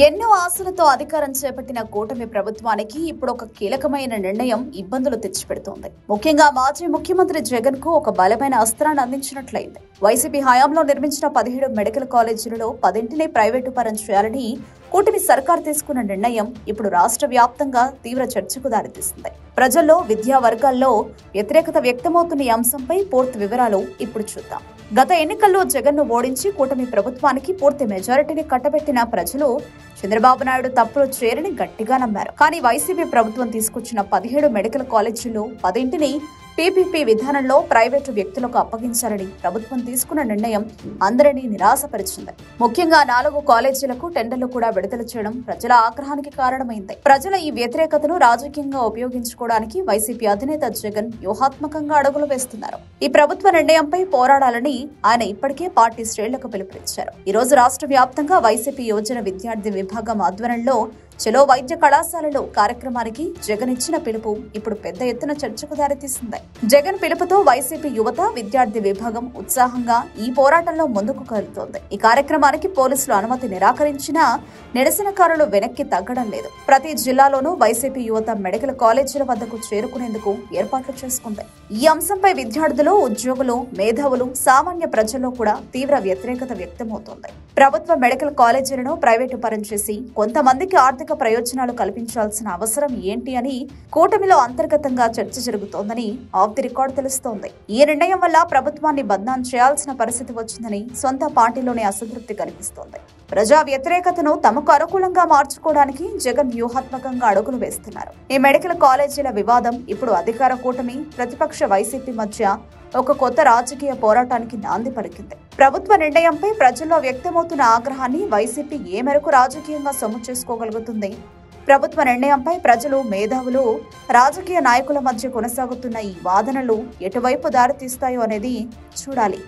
ఎన్నో ఆశలతో అధికారం చేపట్టిన కూటమి ప్రభుత్వానికి ఇప్పుడు ఒక కీలకమైన నిర్ణయం ఇబ్బందులు తెచ్చిపెడుతోంది. ముఖ్యంగా మాజీ ముఖ్యమంత్రి జగన్ కు ఒక బలమైన అస్త్రాన్ని అందించినట్లయింది. వైసీపీ హయాంలో నిర్మించిన 17 మెడికల్ కాలేజీలలో 10ని ప్రైవేటు పరం చేయాలని కూటమి సర్కార్ తీసుకున్న నిర్ణయం ఇప్పుడు రాష్ట్ర వ్యాప్తంగా తీవ్ర చర్చకు దారితీస్తుంది. ప్రజల్లో, విద్యా వర్గాల్లో వ్యతిరేకత వ్యక్తమవుతున్న ఈ అంశంపై పూర్తి వివరాలు ఇప్పుడు చూద్దాం. గత ఎన్నికల్లో జగన్ ను ఓడించి కూటమి ప్రభుత్వానికి పూర్తి మెజారిటీని కట్టబెట్టిన ప్రజలు చంద్రబాబు నాయుడు తప్పులు చేయరని గట్టిగా నమ్మారు. కానీ వైసీపీ ప్రభుత్వం తీసుకొచ్చిన 17 మెడికల్ కాలేజీల్లో 10ని పీపీపీ విధానంలో ప్రైవేటు వ్యక్తులకు అప్పగించాలని ప్రభుత్వం తీసుకున్న నిర్ణయం అందరినీ నిరాశపరిచింది. ముఖ్యంగా 4 కాలేజీలకు టెండర్లు కూడా విడుదల చేయడం ప్రజల ఆగ్రహానికి కారణమైంది. ప్రజల ఈ వ్యతిరేకతను రాజకీయంగా ఉపయోగించుకోవడానికి వైసీపీ అధినేత జగన్ వ్యూహాత్మకంగా అడుగులు వేస్తున్నారు. ఈ ప్రభుత్వ నిర్ణయంపై పోరాడాలని ఆయన ఇప్పటికే పార్టీ శ్రేణులకు పిలుపునిచ్చారు. ఈ రోజు రాష్ట్ర వ్యాప్తంగా వైసీపీ యువజన విద్యార్థి విభాగం ఆధ్వర్యంలో చలో వైద్య కళాశాలలో కార్యక్రమానికి జగన్ ఇచ్చిన పిలుపు ఇప్పుడు పెద్ద ఎత్తున చర్చకు దారితీసింది. జగన్ పిలుపుతో వైసీపీ యువత విద్యార్థి విభాగం ఉత్సాహంగా ఈ పోరాటంలో ముందుకు కదులుతోంది. ఈ కార్యక్రమానికి పోలీసులు అనుమతి నిరాకరించినా నిరసనకారులు వెనక్కి తగ్గడం లేదు. ప్రతి జిల్లాలోనూ వైసీపీ యువత మెడికల్ కాలేజీల వద్దకు చేరుకునేందుకు ఏర్పాట్లు చేసుకుంది. ఈ అంశంపై విద్యార్థులు, ఉద్యోగులు, మేధావులు, సామాన్య ప్రజల్లో కూడా తీవ్ర వ్యతిరేకత వ్యక్తమవుతోంది. ప్రభుత్వ మెడికల్ కాలేజీలను ప్రైవేటు పరం చేసి కొంతమందికి ఆర్థిక ప్రయోజనాలు కల్పించాల్సిన అవసరం ఏంటి అని కూటమిలో అంతర్గతంగా చర్చ జరుగుతోందని ఆఫ్ ది రికార్డ్ తెలుస్తోంది. ఈ నిర్ణయం వల్ల ప్రభుత్వాన్ని బద్నాం చేయాల్సిన పరిస్థితి వచ్చిందని సొంత పార్టీలోనే అసంతృప్తి కనిపిస్తోంది. ప్రజా వ్యతిరేకతను తమకు అనుకూలంగా మార్చుకోవడానికి జగన్ వ్యూహాత్మకంగా అడుగులు వేస్తున్నారు. ఈ మెడికల్ కాలేజీల వివాదం ఇప్పుడు అధికార కూటమి, ప్రతిపక్ష వైసీపీ మధ్య ఒక కొత్త రాజకీయ పోరాటానికి నాంది పలికింది. ప్రభుత్వ నిర్ణయంపై ప్రజల్లో వ్యక్తమవుతున్న ఆగ్రహాన్ని వైసీపీ ఏ మేరకు రాజకీయంగా సొమ్ము చేసుకోగలుగుతుంది? ప్రభుత్వ నిర్ణయంపై ప్రజలు, మేధావులు, రాజకీయ నాయకుల మధ్య కొనసాగుతున్న ఈ వాదనలు ఎటువైపు దారితీస్తాయో అనేది చూడాలి.